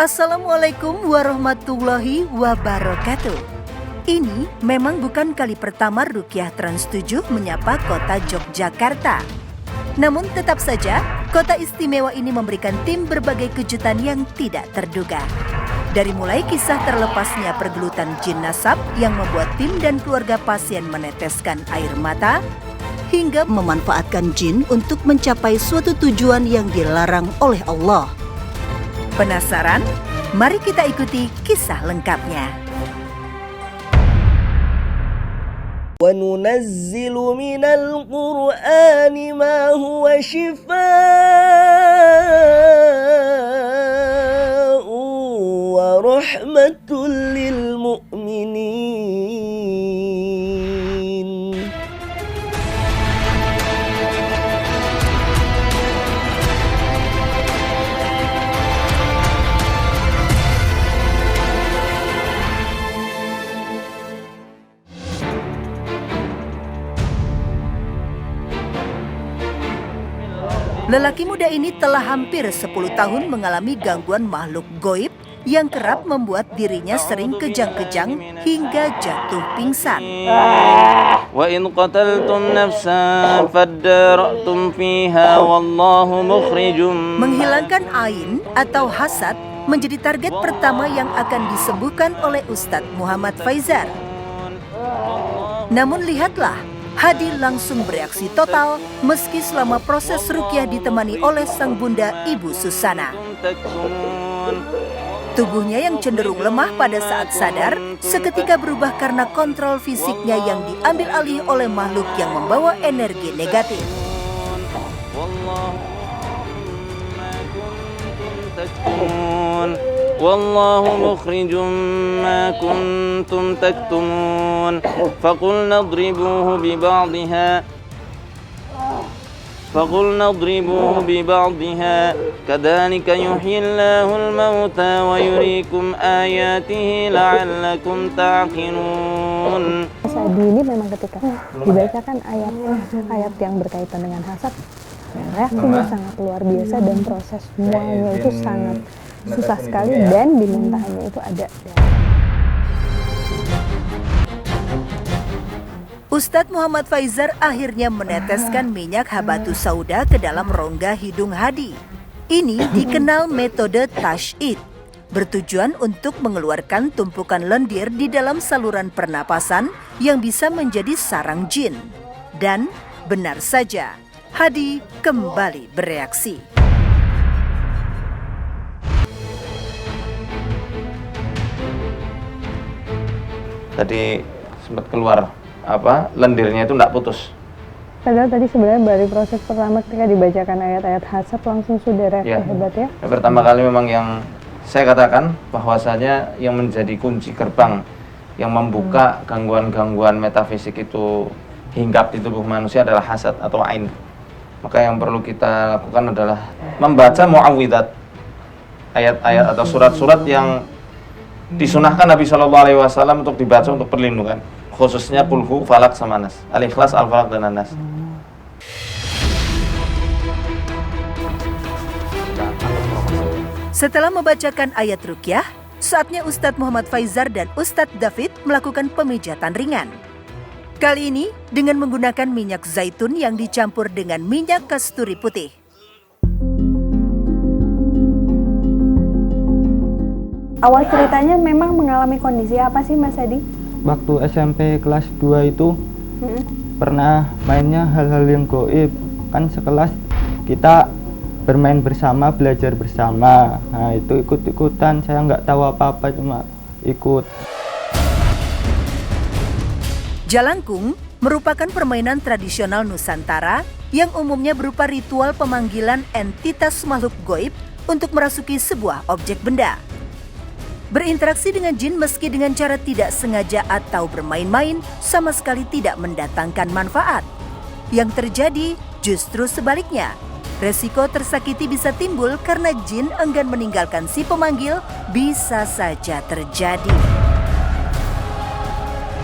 Assalamualaikum warahmatullahi wabarakatuh. Ini memang bukan kali pertama Ruqyah Trans 7 menyapa kota Yogyakarta. Namun tetap saja, kota istimewa ini memberikan tim berbagai kejutan yang tidak terduga. Dari mulai kisah terlepasnya pergelutan jin nasab yang membuat tim dan keluarga pasien meneteskan air mata, hingga memanfaatkan jin untuk mencapai suatu tujuan yang dilarang oleh Allah. Penasaran? Mari kita ikuti kisah lengkapnya. وَنُنَزِّلُ مِنَ الْقُرْآنِ مَا هُوَ شِفَاءٌ وَرَحْمَةٌ لِّلْمُؤْمِنِينَ. Lelaki muda ini telah hampir 10 tahun mengalami gangguan makhluk gaib yang kerap membuat dirinya sering kejang-kejang hingga jatuh pingsan. Wa in qataltum nafsan fadara'tum fiha wallahu mukhrijum. Menghilangkan ain atau hasad menjadi target pertama yang akan disembuhkan oleh Ustadz Muhammad Faizar. Namun lihatlah, Hadi langsung bereaksi total meski selama proses ruqyah ditemani oleh sang bunda Ibu Susana. Tubuhnya yang cenderung lemah pada saat sadar seketika berubah karena kontrol fisiknya yang diambil alih oleh makhluk yang membawa energi negatif. Wallahu mukhrijum ma kuntum taktumun. Faqulna idribuhu bi ba'dihha kadzalika yuhyillahu al-mauta wa yuriikum ayatihi la'allakum ta'qilun. Sadi ini memang ketika dibacakan ayat yang berkaitan dengan hasad, reaksinya sangat luar biasa dan proses semuanya itu sangat susah sekali dan di muntahnya itu ada. Ustadz Muhammad Faizar akhirnya meneteskan minyak habatus sauda ke dalam rongga hidung Hadi. Ini dikenal metode tas'id, bertujuan untuk mengeluarkan tumpukan lendir di dalam saluran pernapasan yang bisa menjadi sarang jin. Dan benar saja, Hadi kembali bereaksi. Tadi sempat keluar lendirnya itu enggak putus. Padahal tadi sebenarnya dari proses pertama ketika dibacakan ayat-ayat hasad langsung sudah reaksi hebat ya. Pertama kali memang yang saya katakan bahwasanya yang menjadi kunci gerbang yang membuka gangguan-gangguan metafisik itu hinggap di tubuh manusia adalah hasad atau ain. Maka yang perlu kita lakukan adalah membaca muawwidzat, ayat-ayat atau surat-surat yang disunahkan Nabi SAW untuk dibaca untuk perlindungan, khususnya Qulhu, Falak sama Nas, Al-Ikhlas, Al-Falak dan An-Nas. Setelah membacakan ayat ruqyah, saatnya Ustadz Muhammad Faizar dan Ustadz David melakukan pemijatan ringan. Kali ini dengan menggunakan minyak zaitun yang dicampur dengan minyak kasturi putih. Awal ceritanya memang mengalami kondisi apa sih Mas Hadi? Waktu SMP kelas 2 itu pernah mainnya hal-hal yang gaib. Kan sekelas kita bermain bersama, belajar bersama. Nah itu ikut-ikutan, saya nggak tahu apa-apa, cuma ikut. Jalangkung merupakan permainan tradisional Nusantara yang umumnya berupa ritual pemanggilan entitas makhluk gaib untuk merasuki sebuah objek benda. Berinteraksi dengan jin meski dengan cara tidak sengaja atau bermain-main sama sekali tidak mendatangkan manfaat. Yang terjadi justru sebaliknya. Resiko tersakiti bisa timbul karena jin enggan meninggalkan si pemanggil bisa saja terjadi.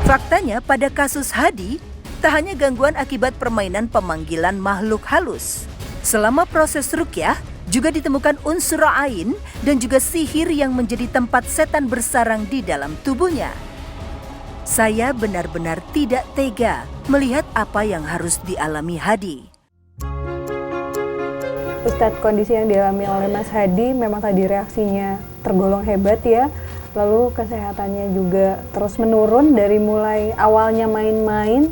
Faktanya pada kasus Hadi, tak hanya gangguan akibat permainan pemanggilan makhluk halus. Selama proses ruqyah, Juga ditemukan unsur ain dan juga sihir yang menjadi tempat setan bersarang di dalam tubuhnya. Saya benar-benar tidak tega melihat apa yang harus dialami Hadi. Ustadz, kondisi yang dialami oleh Mas Hadi memang tadi reaksinya tergolong hebat ya. Lalu kesehatannya juga terus menurun dari mulai awalnya main-main,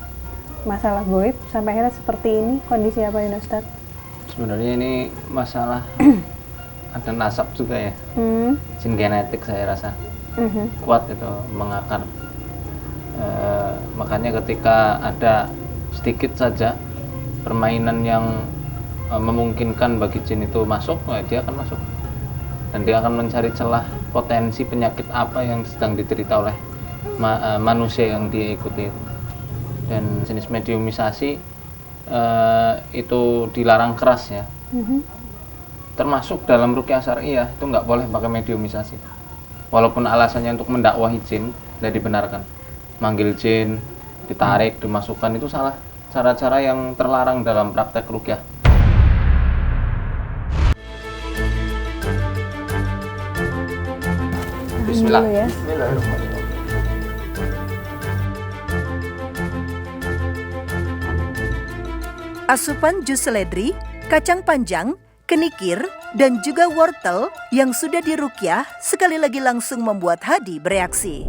masalah goib, sampai akhirnya seperti ini. Kondisi apa ini Ustadz? Sebenarnya ini masalah ada nasab juga ya, jin genetik saya rasa kuat itu mengakar. Makanya ketika ada sedikit saja permainan yang memungkinkan bagi jin itu masuk, dia akan masuk dan dia akan mencari celah potensi penyakit apa yang sedang diderita oleh manusia yang dia ikuti. Dan jenis mediumisasi itu dilarang keras ya, termasuk dalam ruqyah syariah itu nggak boleh pakai mediumisasi, walaupun alasannya untuk mendakwahi jin dan dibenarkan. Manggil jin, ditarik, dimasukkan itu salah, cara-cara yang terlarang dalam praktek ruqyah. Bismillah. Bismillahirrahmanirrahim. Asupan jus seledri, kacang panjang, kenikir, dan juga wortel yang sudah diruqyah sekali lagi langsung membuat Hadi bereaksi.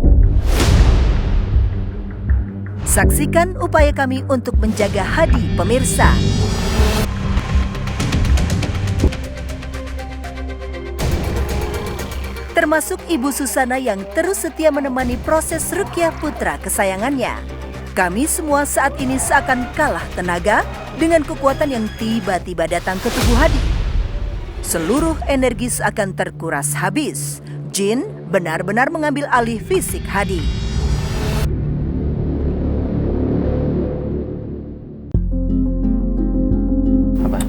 Saksikan upaya kami untuk menjaga Hadi, pemirsa. Termasuk Ibu Susana yang terus setia menemani proses ruqyah putra kesayangannya. Kami semua saat ini seakan kalah tenaga dengan kekuatan yang tiba-tiba datang ke tubuh Hadi. Seluruh energi seakan terkuras habis. Jin benar-benar mengambil alih fisik Hadi.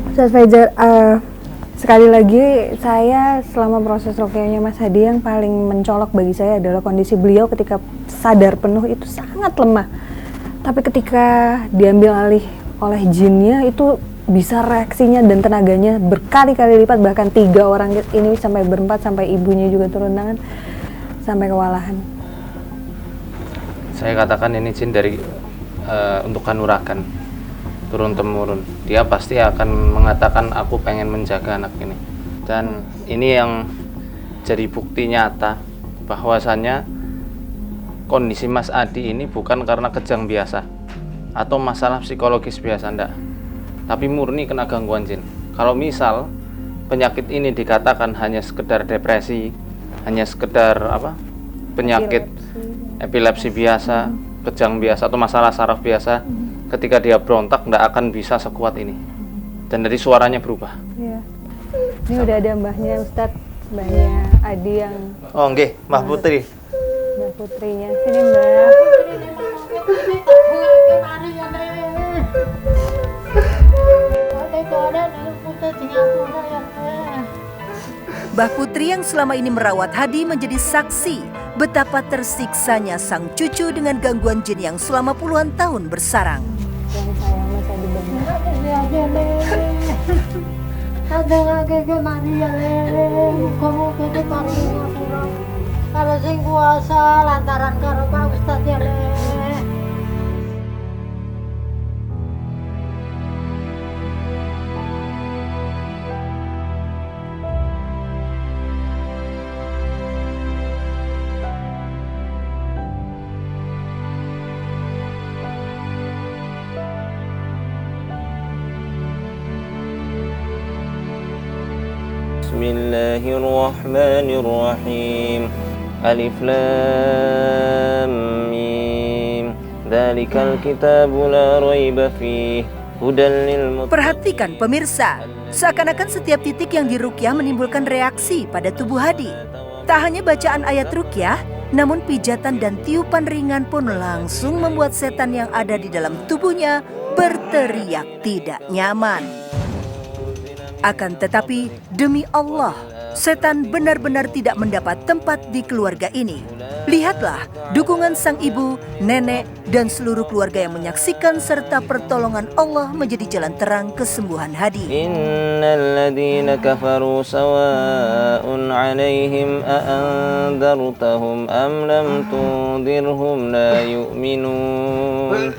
Ustaz Fajar, sekali lagi saya selama proses ruqyahnya Mas Hadi yang paling mencolok bagi saya adalah kondisi beliau ketika sadar penuh itu sangat lemah. Tapi ketika diambil alih oleh jinnya itu bisa reaksinya dan tenaganya berkali-kali lipat, bahkan 3 orang ini sampai berempat, sampai ibunya juga turun tangan, sampai kewalahan. Saya katakan ini jin dari untuk kanuragan, turun temurun. Dia pasti akan mengatakan aku pengen menjaga anak ini. Dan ini yang jadi bukti nyata bahwasannya kondisi Mas Adi ini bukan karena kejang biasa atau masalah psikologis biasa, enggak, tapi murni kena gangguan jin. Kalau misal penyakit ini dikatakan hanya sekedar depresi, hanya sekedar penyakit epilepsi biasa, kejang biasa atau masalah saraf biasa, ketika dia berontak enggak akan bisa sekuat ini. Dan dari suaranya berubah. Iya. Ini udah ada mbahnya Ustadz, mbahnya Adi yang nggih, Mbah Putri. Mbak putrinya, sini Mbak. Mbah Putri yang selama ini merawat Hadi menjadi saksi betapa tersiksanya sang cucu dengan gangguan jin yang selama puluhan tahun bersarang. Yang sayang Mas Hadi banget. Kalau sing kuasa lantaran karo Pak Ustadz ya le. Bismillahirrahmanirrahim. Alif Lam Mim. Dzalikal kitabu la raiba fihi hudan lil muttaqin. Perhatikan pemirsa, seakan-akan setiap titik yang diruqyah menimbulkan reaksi pada tubuh Hadi. Tak hanya bacaan ayat ruqyah, namun pijatan dan tiupan ringan pun langsung membuat setan yang ada di dalam tubuhnya berteriak tidak nyaman. Akan tetapi, demi Allah, setan benar-benar tidak mendapat tempat di keluarga ini. Lihatlah dukungan sang ibu, nenek, dan seluruh keluarga yang menyaksikan serta pertolongan Allah menjadi jalan terang kesembuhan Hadi. Innal ladzina kafaru sawa'un 'alaihim a'andartahum am lam tundirhum la yu'minun.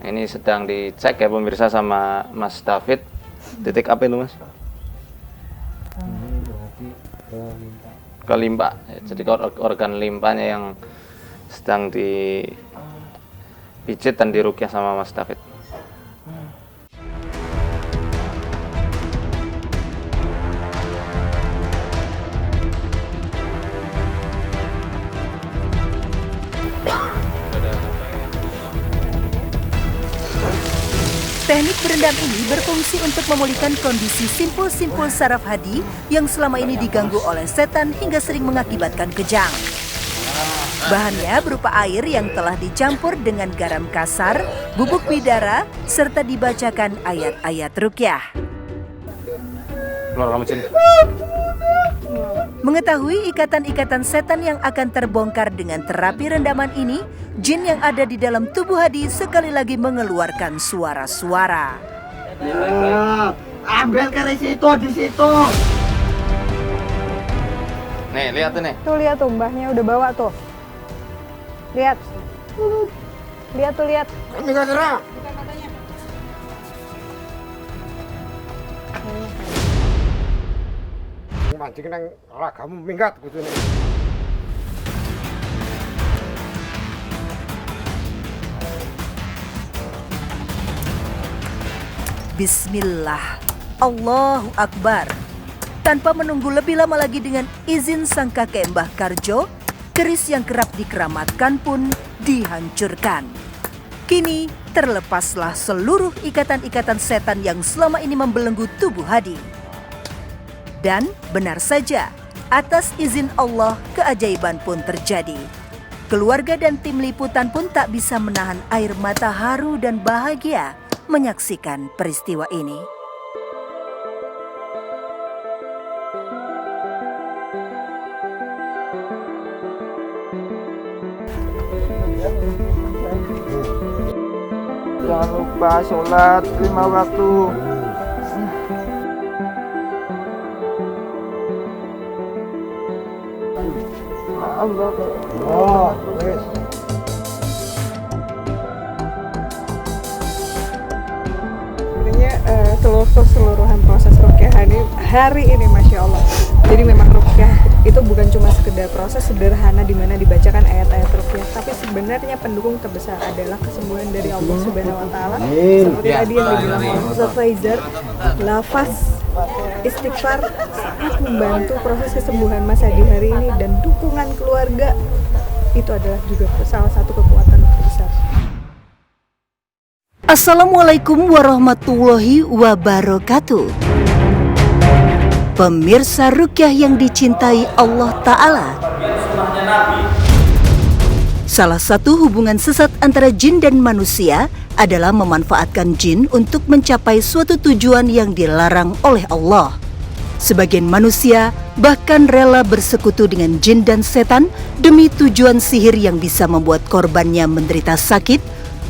Ini sedang dicek ya pemirsa sama Mas David. Titik apa itu, Mas? Ke limpa. Jadi organ limpanya yang sedang dipijit dan diruqyah sama Mas David. Teknik berendam ini berfungsi untuk memulihkan kondisi simpul-simpul saraf Hadi yang selama ini diganggu oleh setan hingga sering mengakibatkan kejang. Bahannya berupa air yang telah dicampur dengan garam kasar, bubuk bidara, serta dibacakan ayat-ayat ruqyah. Keluar kamu sini. Mengetahui ikatan-ikatan setan yang akan terbongkar dengan terapi rendaman ini, jin yang ada di dalam tubuh Hadi sekali lagi mengeluarkan suara-suara. Ambil keris itu di situ. Nih, lihat tuh nih. Tuh lihat tuh mbahnya udah bawa tuh. Lihat. Lihat tuh lihat. Enggak gerak. Mancing nang ragamu minggat kudune. Bismillah, Allahu Akbar. Tanpa menunggu lebih lama lagi dengan izin sang kakek Mbah Karjo, keris yang kerap dikeramatkan pun dihancurkan. Kini terlepaslah seluruh ikatan-ikatan setan yang selama ini membelenggu tubuh Hadi. Dan benar saja, atas izin Allah keajaiban pun terjadi. Keluarga dan tim liputan pun tak bisa menahan air mata haru dan bahagia menyaksikan peristiwa ini. Jangan lupa sholat 5 waktu. Sebenarnya keseluruhan proses ruqyah hari ini Masya Allah. Jadi memang ruqyah itu bukan cuma sekedar proses sederhana di mana dibacakan ayat-ayat ruqyah, tapi sebenarnya pendukung terbesar adalah kesembuhan dari Allah Subhanahu wa taala. Seperti tadi yang dibilang oleh Ustaz Faizar, lafaz istighfar sangat membantu proses kesembuhan Mas Hadi hari ini, dan dukungan keluarga itu adalah juga salah satu kekuatan terbesar. Assalamualaikum warahmatullahi wabarakatuh. Pemirsa ruqyah yang dicintai Allah Ta'ala, salah satu hubungan sesat antara jin dan manusia adalah memanfaatkan jin untuk mencapai suatu tujuan yang dilarang oleh Allah. Sebagian manusia bahkan rela bersekutu dengan jin dan setan demi tujuan sihir yang bisa membuat korbannya menderita sakit,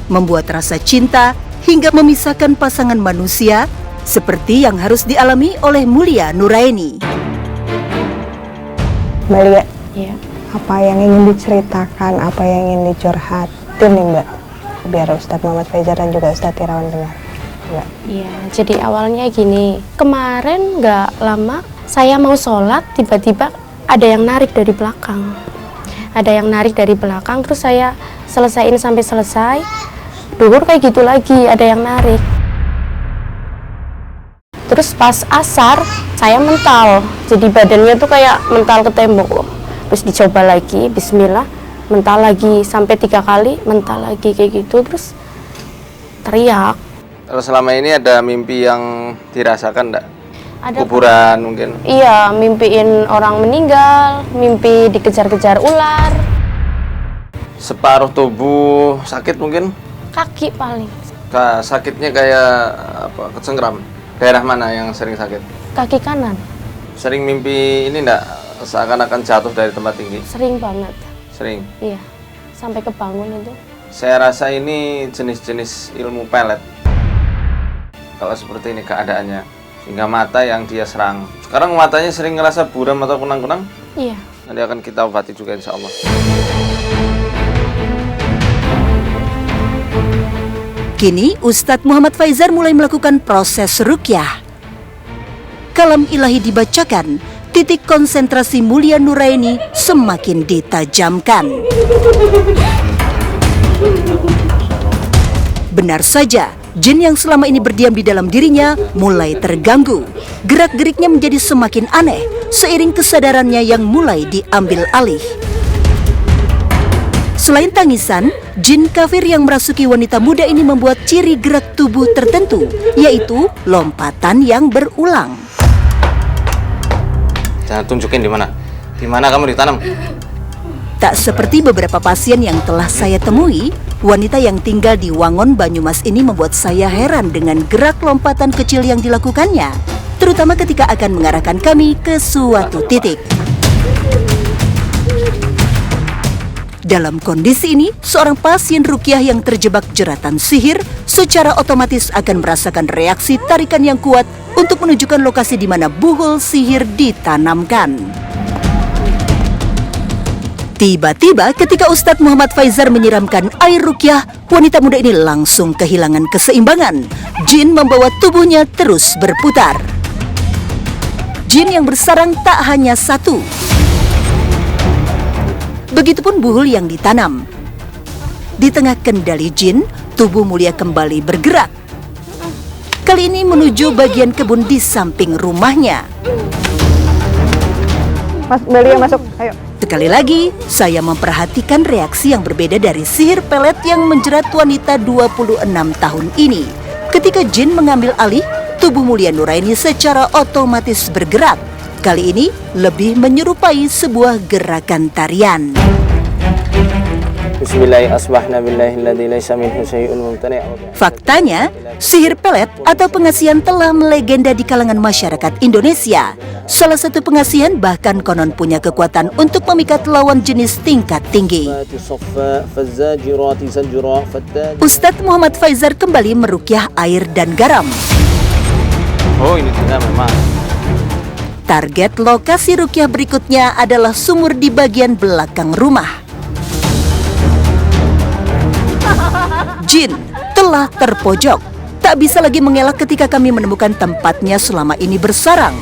membuat rasa cinta, hingga memisahkan pasangan manusia, seperti yang harus dialami oleh Mulia Nuraini. Mbak Lia, ya. Apa yang ingin diceritakan, apa yang ingin dicurhatin nih Mbak, biar Ustadz Muhammad Faizar dan juga Ustadz Irawan dengar. Mbak. Iya, jadi awalnya gini, kemarin nggak lama saya mau sholat, tiba-tiba ada yang narik dari belakang. Ada yang narik dari belakang, terus saya selesaiin sampai selesai, duhur kayak gitu lagi, ada yang narik. Terus pas asar, saya mental, jadi badannya tuh kayak mental ke tembok loh. Terus dicoba lagi, bismillah, mental lagi, sampai 3 kali, mental lagi kayak gitu, terus teriak. Kalau selama ini ada mimpi yang dirasakan enggak? Ada kuburan mungkin? Iya, mimpiin orang meninggal, mimpi dikejar-kejar ular. Separuh tubuh sakit mungkin? Kaki paling. Sakitnya kayak apa? Kesengkram? Daerah mana yang sering sakit? Kaki kanan. Sering mimpi ini enggak seakan-akan jatuh dari tempat tinggi? Sering banget. Sering. Iya. Sampai kebangun itu. Saya rasa ini jenis-jenis ilmu pelet. Kalau seperti ini keadaannya, sehingga mata yang dia serang. Sekarang matanya sering ngerasa buram atau kunang-kunang? Iya. Nanti akan kita obati juga insya Allah. Kini Ustadz Muhammad Faizar mulai melakukan proses ruqyah. Kalam ilahi dibacakan, titik konsentrasi Mulia Nuraini semakin ditajamkan. Benar saja, jin yang selama ini berdiam di dalam dirinya mulai terganggu. Gerak-geriknya menjadi semakin aneh seiring kesadarannya yang mulai diambil alih. Selain tangisan, jin kafir yang merasuki wanita muda ini membuat ciri gerak tubuh tertentu, yaitu lompatan yang berulang. Jangan tunjukin di mana. Di mana kamu ditanam? Tak seperti beberapa pasien yang telah saya temui, wanita yang tinggal di Wangon, Banyumas ini membuat saya heran dengan gerak lompatan kecil yang dilakukannya, terutama ketika akan mengarahkan kami ke suatu titik. Dalam kondisi ini, seorang pasien ruqyah yang terjebak jeratan sihir secara otomatis akan merasakan reaksi tarikan yang kuat untuk menunjukkan lokasi di mana buhul sihir ditanamkan. Tiba-tiba ketika Ustadz Muhammad Faizar menyiramkan air ruqyah, wanita muda ini langsung kehilangan keseimbangan. Jin membawa tubuhnya terus berputar. Jin yang bersarang tak hanya satu. Begitupun buhul yang ditanam. Di tengah kendali jin, tubuh Mulia kembali bergerak. Kali ini menuju bagian kebun di samping rumahnya. Mas, Belia masuk, ayo. Sekali lagi, saya memperhatikan reaksi yang berbeda dari sihir pelet yang menjerat wanita 26 tahun ini. Ketika jin mengambil alih, tubuh Mulia Nuraini secara otomatis bergerak. Kali ini lebih menyerupai sebuah gerakan tarian. Faktanya, sihir pelet atau pengasihan telah melegenda di kalangan masyarakat Indonesia. Salah satu pengasihan bahkan konon punya kekuatan untuk memikat lawan jenis tingkat tinggi. Ustadz Muhammad Faizar kembali meruqyah air dan garam. Oh, ini tidak memang. Target lokasi ruqyah berikutnya adalah sumur di bagian belakang rumah. Jin telah terpojok, tak bisa lagi mengelak ketika kami menemukan tempatnya selama ini bersarang.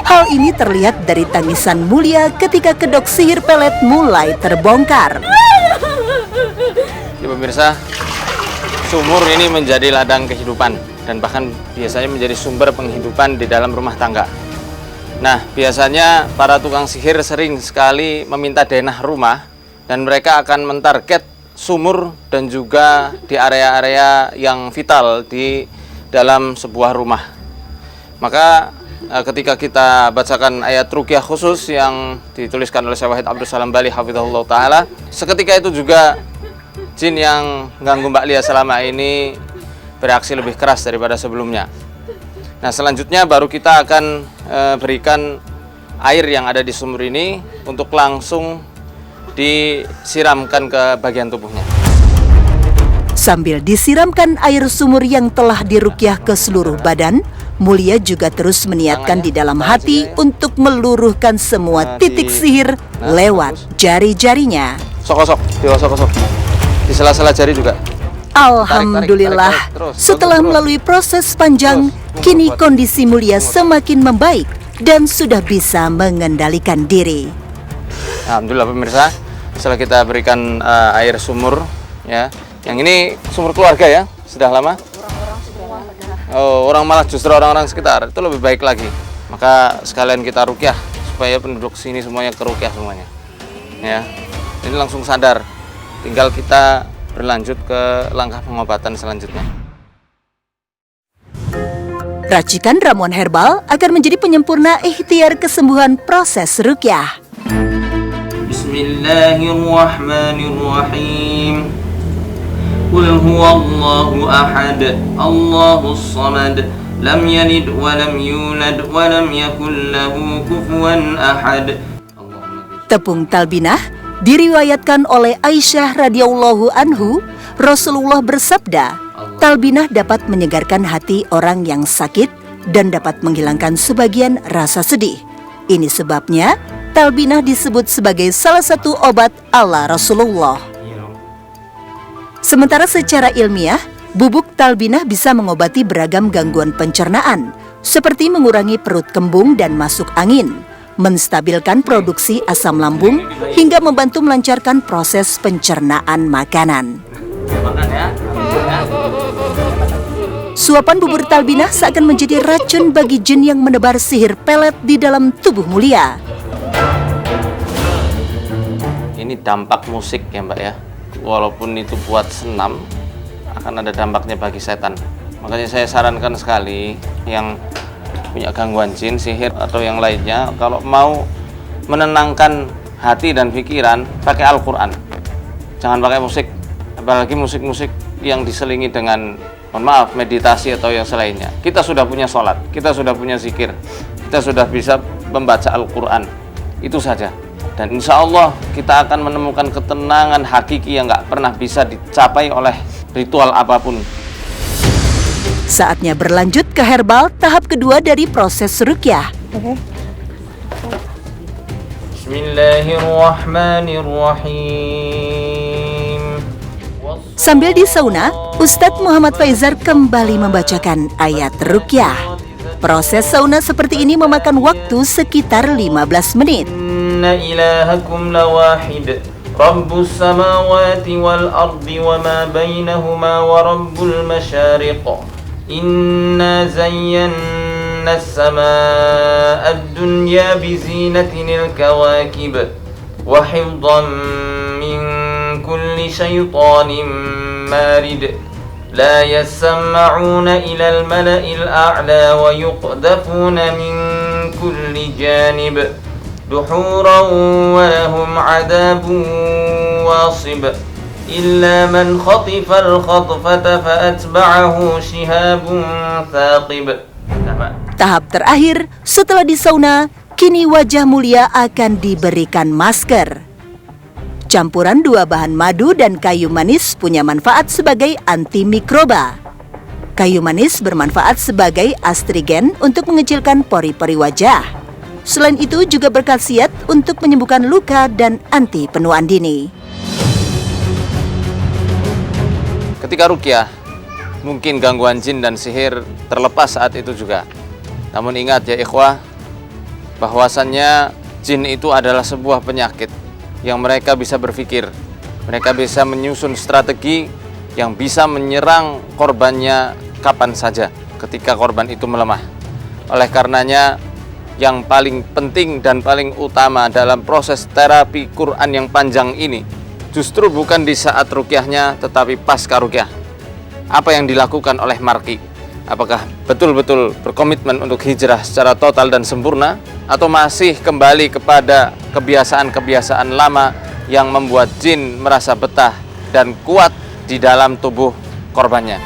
Hal ini terlihat dari tangisan Mulia ketika kedok sihir pelet mulai terbongkar. Ya pemirsa, sumur ini menjadi ladang kehidupan dan bahkan biasanya menjadi sumber penghidupan di dalam rumah tangga. Nah, biasanya para tukang sihir sering sekali meminta denah rumah dan mereka akan mentarget sumur dan juga di area-area yang vital di dalam sebuah rumah. Maka ketika kita bacakan ayat ruqyah khusus yang dituliskan oleh Syekh Wahid Abdul Salam Bali hafizahullah taala, seketika itu juga jin yang ganggu Mbak Lia selama ini bereaksi lebih keras daripada sebelumnya. Nah, selanjutnya baru kita akan berikan air yang ada di sumur ini untuk langsung disiramkan ke bagian tubuhnya. Sambil disiramkan air sumur yang telah diruqyah ke seluruh badan, Mulia juga terus meniatkan di dalam hati untuk meluruhkan semua titik sihir lewat jari-jarinya. Sok-sok, sok-sok. Di sela-sela jari juga. Alhamdulillah, setelah melalui proses panjang, kini kondisi Mulia semakin membaik dan sudah bisa mengendalikan diri. Alhamdulillah pemirsa, setelah kita berikan air sumur, ya, yang ini sumur keluarga ya, sudah lama. Oh, orang malah justru orang-orang sekitar itu lebih baik lagi. Maka sekalian kita ruqyah supaya penduduk sini semuanya keruqyah semuanya. Ya, ini langsung sadar. Tinggal kita berlanjut ke langkah pengobatan selanjutnya. Racikan ramuan herbal akan menjadi penyempurna ikhtiar kesembuhan proses ruqyah. Bismillahirrahmanirrahim. Qul huwallahu ahad, Allahus samad, lam yalid wa lam yulad wa lam yakul lahu kufuwan ahad. Tepung talbinah diriwayatkan oleh Aisyah radhiyallahu anhu, Rasulullah bersabda, talbinah dapat menyegarkan hati orang yang sakit dan dapat menghilangkan sebagian rasa sedih. Ini sebabnya talbinah disebut sebagai salah satu obat ala Rasulullah. Sementara secara ilmiah, bubuk talbinah bisa mengobati beragam gangguan pencernaan, seperti mengurangi perut kembung dan masuk angin, menstabilkan produksi asam lambung, hingga membantu melancarkan proses pencernaan makanan. Suapan bubur talbinah seakan menjadi racun bagi jin yang menebar sihir pelet di dalam tubuh mulia. Ini dampak musik ya Mbak ya. Walaupun itu buat senam, akan ada dampaknya bagi setan. Makanya saya sarankan sekali yang punya gangguan jin, sihir atau yang lainnya, kalau mau menenangkan hati dan pikiran, pakai Al-Quran. Jangan pakai musik, apalagi musik-musik yang diselingi dengan, mohon maaf, meditasi atau yang selainnya. Kita sudah punya sholat, kita sudah punya zikir, kita sudah bisa membaca Al-Quran. Itu saja. Dan insya Allah kita akan menemukan ketenangan hakiki yang nggak pernah bisa dicapai oleh ritual apapun. Saatnya berlanjut ke herbal tahap kedua dari proses ruqyah. Bismillahirrahmanirrahim. Sambil di sauna, Ustadz Muhammad Faizar kembali membacakan ayat ruqyah. Proses sauna seperti ini memakan waktu sekitar 15 menit. Inna ilahakum lawahid, Rabbus samawati wal ardi wa ma bainahuma wa rabbul masyariq. Inna zayyana as-samaa'a ad-dunya bizinatinil kawakib wa hifdhan min kulli syaitanin marid. La yasma'una ilal mala'il a'la wa yuqdafuna min kulli janib duhuran wa lahum 'adabun wasib illa man khatifal khatfata fa atba'ahu shihabun thaqib. Tahap terakhir setelah di sauna, kini wajah mulia akan diberikan masker. Campuran dua bahan madu dan kayu manis punya manfaat sebagai antimikroba. Kayu manis bermanfaat sebagai astrigen untuk mengecilkan pori-pori wajah. Selain itu juga berkhasiat untuk menyembuhkan luka dan anti penuaan dini. Ketika ruqyah, mungkin gangguan jin dan sihir terlepas saat itu juga. Namun ingat ya ikhwah, bahwasannya jin itu adalah sebuah penyakit yang mereka bisa berpikir, mereka bisa menyusun strategi yang bisa menyerang korbannya kapan saja ketika korban itu melemah. Oleh karenanya, yang paling penting dan paling utama dalam proses terapi Quran yang panjang ini justru bukan di saat ruqyahnya, tetapi pasca ruqyah. Apa yang dilakukan oleh marqi? Apakah betul-betul berkomitmen untuk hijrah secara total dan sempurna, atau masih kembali kepada kebiasaan-kebiasaan lama yang membuat jin merasa betah dan kuat di dalam tubuh korbannya?